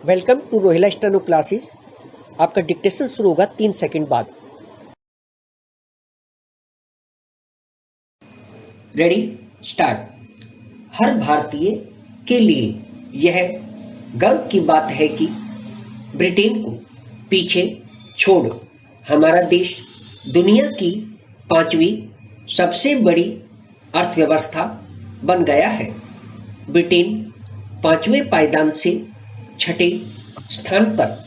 Welcome to Rohila steno classes. आपका dictation शुरू होगा 3 सेकंड बाद। Ready start. हर भारतीय के लिए यह गर्व की बात है कि ब्रिटेन को पीछे छोड़ हमारा देश दुनिया की 5वीं सबसे बड़ी अर्थव्यवस्था बन गया है। ब्रिटेन 5वें पायदान से 6ठे स्थान पर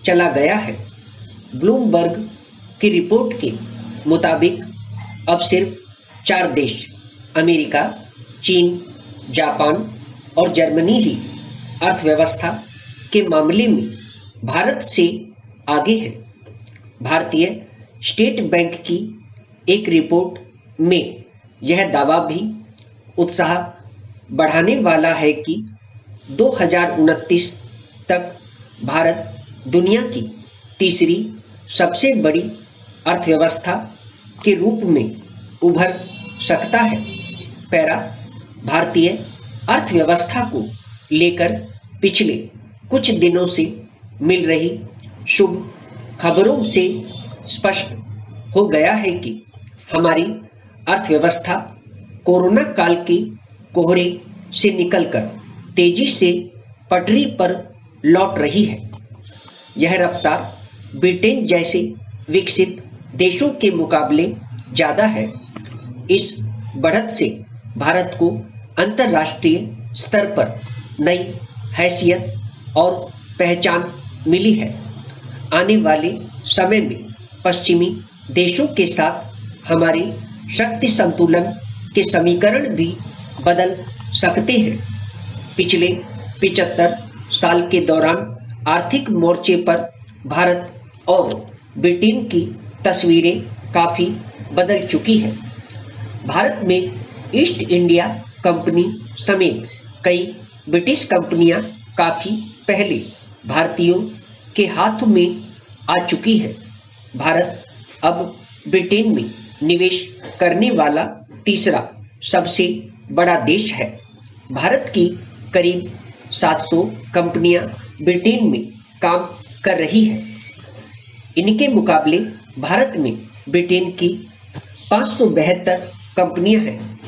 चला गया है। ब्लूमबर्ग की रिपोर्ट के मुताबिक अब सिर्फ 4 देश अमेरिका, चीन, जापान और जर्मनी ही अर्थव्यवस्था के मामले में भारत से आगे है। भारतीय स्टेट बैंक की एक रिपोर्ट में यह दावा भी उत्साह बढ़ाने वाला है कि 2029 तक भारत दुनिया की तीसरी सबसे बड़ी अर्थव्यवस्था के रूप में उभर सकता है। पैरा भारतीय अर्थव्यवस्था को लेकर पिछले कुछ दिनों से मिल रही शुभ खबरों से स्पष्ट हो गया है कि हमारी अर्थव्यवस्था कोरोना काल के कोहरे से निकलकर तेजी से पटरी पर लौट रही है। यह रफ्तार ब्रिटेन जैसे विकसित देशों के मुकाबले ज्यादा है। इस बढ़त से भारत को अंतर्राष्ट्रीय स्तर पर नई हैसियत और पहचान मिली है। आने वाले समय में पश्चिमी देशों के साथ हमारे शक्ति संतुलन के समीकरण भी बदल सकते हैं। पिछले 75 साल के दौरान आर्थिक मोर्चे पर भारत और ब्रिटेन की तस्वीरें काफी बदल चुकी है। भारत में ईस्ट इंडिया कंपनी समेत कई ब्रिटिश कंपनियां काफी पहले भारतीयों के हाथ में आ चुकी है। भारत अब ब्रिटेन में निवेश करने वाला तीसरा सबसे बड़ा देश है। भारत की करीब 700 कंपनियां ब्रिटेन में काम कर रही है। इनके मुकाबले भारत में ब्रिटेन की 572 कंपनियां हैं।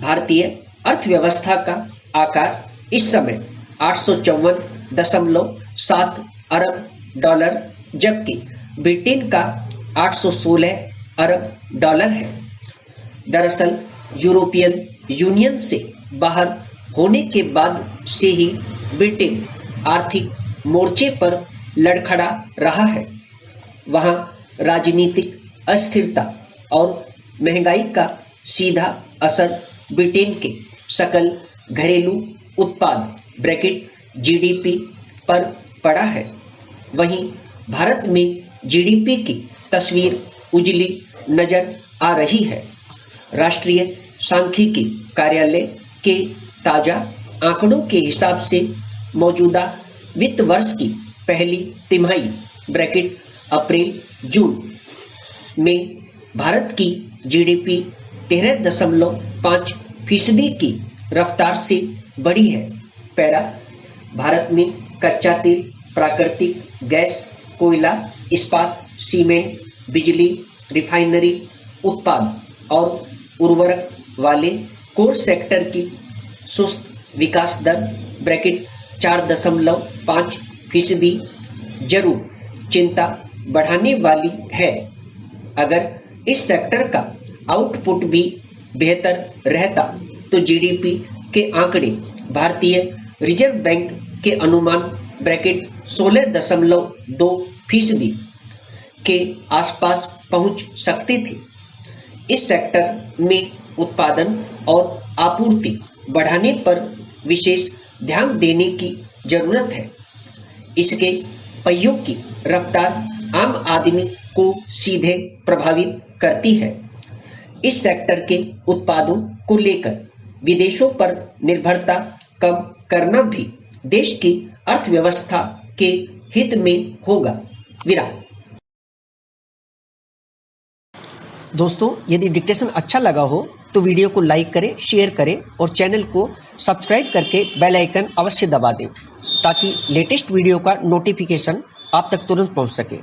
भारतीय अर्थव्यवस्था का आकार इस समय 854.7 अरब डॉलर जबकि ब्रिटेन का 816 अरब डॉलर है। दरअसल यूरोपियन यूनियन से बाहर होने के बाद से ही ब्रिटेन आर्थिक मोर्चे पर लड़खड़ा रहा है। वहां राजनीतिक अस्थिरता और महंगाई का सीधा असर ब्रिटेन के सकल घरेलू उत्पाद ब्रैकेट जीडीपी पर पड़ा है। वहीं भारत में जीडीपी की तस्वीर उजली नजर आ रही है। राष्ट्रीय सांख्यिकी कार्यालय के ताजा आंकड़ों के हिसाब से मौजूदा वित्त वर्ष की पहली तिमाही ब्रैकेट अप्रैल जून में भारत की जीडीपी 13.5% की रफ्तार से बढ़ी है। पैरा भारत में कच्चा तेल, प्राकृतिक गैस, कोयला, इस्पात, सीमेंट, बिजली, रिफाइनरी उत्पाद और उर्वरक वाले कोर सेक्टर की सुस्त विकास दर ब्रैकेट 4.5% जरूर चिंता बढ़ाने वाली है। अगर इस सेक्टर का आउटपुट भी बेहतर रहता तो जीडीपी के आंकड़े भारतीय रिजर्व बैंक के अनुमान ब्रैकेट 16.2% के आसपास पहुंच सकते थे। इस सेक्टर में उत्पादन और आपूर्ति बढ़ाने पर विशेष ध्यान देने की जरूरत है। इसके पहियों की रफ्तार आम आदमी को सीधे प्रभावित करती है। इस सेक्टर के उत्पादों को लेकर विदेशों पर निर्भरता कम करना भी देश की अर्थव्यवस्था के हित में होगा। विराम। दोस्तों, यदि डिक्टेशन अच्छा लगा हो तो वीडियो को लाइक करें, शेयर करें और चैनल को सब्सक्राइब करके बेल आइकन अवश्य दबा दें ताकि लेटेस्ट वीडियो का नोटिफिकेशन आप तक तुरंत पहुंच सके।